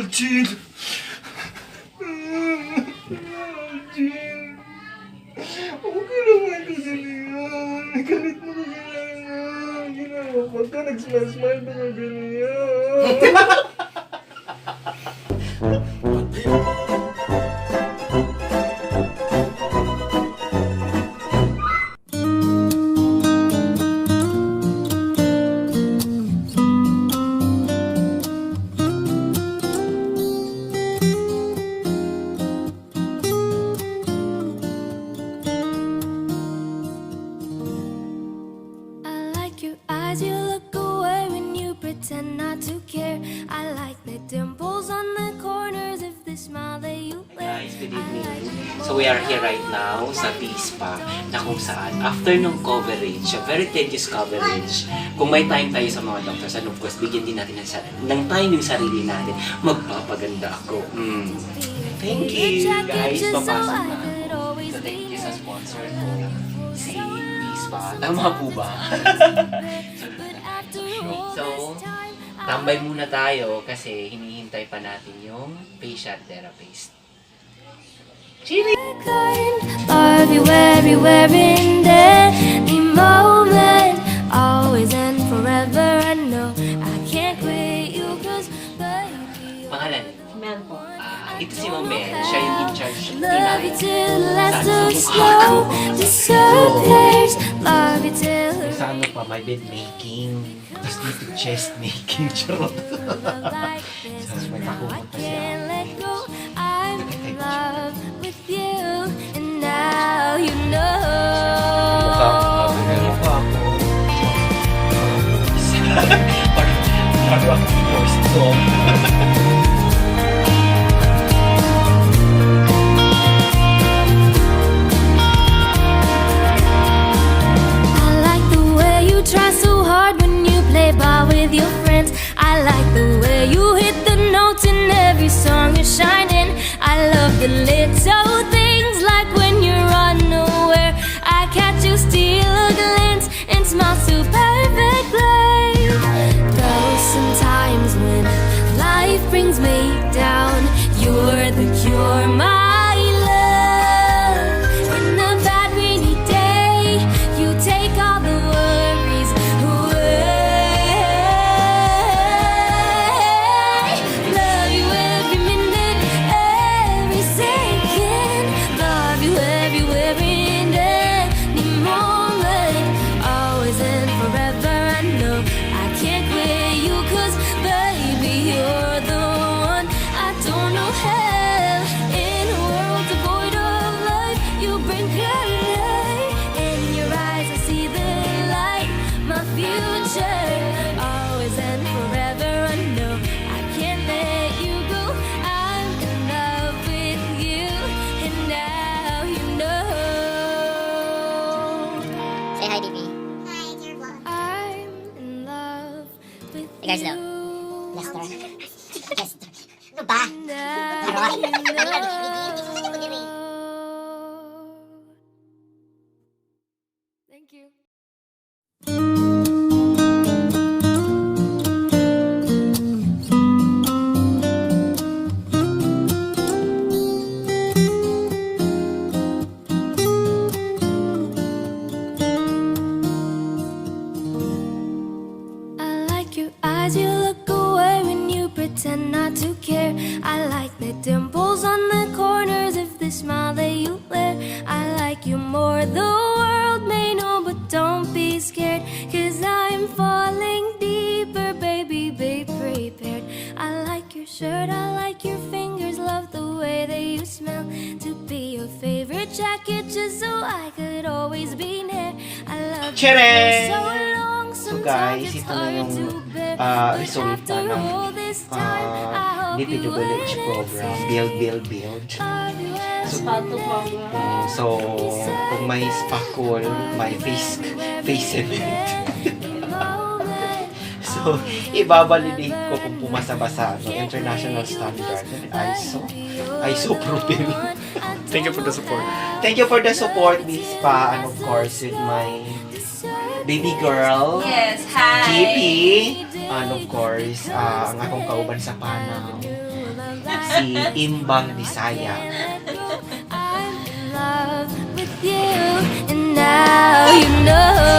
Jean. Jean. Okay naman kasi niyan. Galit mo kasi lang. Ginawa pagka nag-smile-smile na nga ganyan. You look away when you pretend not to care. I like the dimples on the corners of the smile that you wear. Guys, good evening. So we are here right now sa P-Spa na kung saan after nung coverage, a very tedious coverage, kung may time tayo sa mga doctors, and of course, bigyan din natin ng time yung sarili natin, magpapaganda ako. Thank you guys, papasok na ako. So thank you sa sponsor ko, si P-Spa. Tama po ba? So, tambay muna tayo kasi hinihintay pa natin yung facial therapist. Chili! Love you everywhere in any moment, always and forever. I know I can't quit you cause baby Pangalan? Mel po. Ito si Ma'am Mel. Siya yung in charge love you tonight. till the last Sa of mukha snow ko. disappears. Love you till Sa ano pa, may bed making. Tapos dito chest making. Charot. Tapos may takuhan pa siya. can't let go. I'm in love with you, and now you know. Mukha ko. Parang ako voice ko. I like the way you try so hard when you play ball with your friends. I like the way you hit the notes in every song you're shining. I love the little things like when you're unaware. I catch you steal a glance and smile so perfectly. Though sometimes when life brings me down, you're the cure, my love. In the bad rainy day, you take all the worries away. Love you every minute, every second. Love you everywhere in any moment, always and forever. I know I can't quit you cause baby you're the one. I don't know hell in a world devoid of life. You bring clarity in your eyes. I see the light, my future, always and forever. I know I can't let you go. I'm in love with you, and now you know. Say hi, DP. I'm in love with Hey, guys, you. Lester. Lester. Ano ba? Now you know. Thank you. I like your eyes, you look away when you pretend not to care. I like the dimples on the corners of the smile that you wear. I like you more, the world may know, but don't be scared, cause I'm falling deeper, baby, be prepared. I like your shirt, I like your fingers, love the way that you smell. To be your favorite jacket, just so I could always be near. I love you Tcharam! for so long. So guys, ito na yung resulta ng Lipido Village program. Build. So, kung may spackle, may face event. So, ibabalidate ko kung pumasa ba sa international standard and ISO propel. Thank you for the support. Thank you for the support, Miss Pa, and of course with my baby girl, Yes, hi! GP, and of course, ang akong kauban sa Panaw, si Imbang Bisaya. I'm in love with you, and now you know.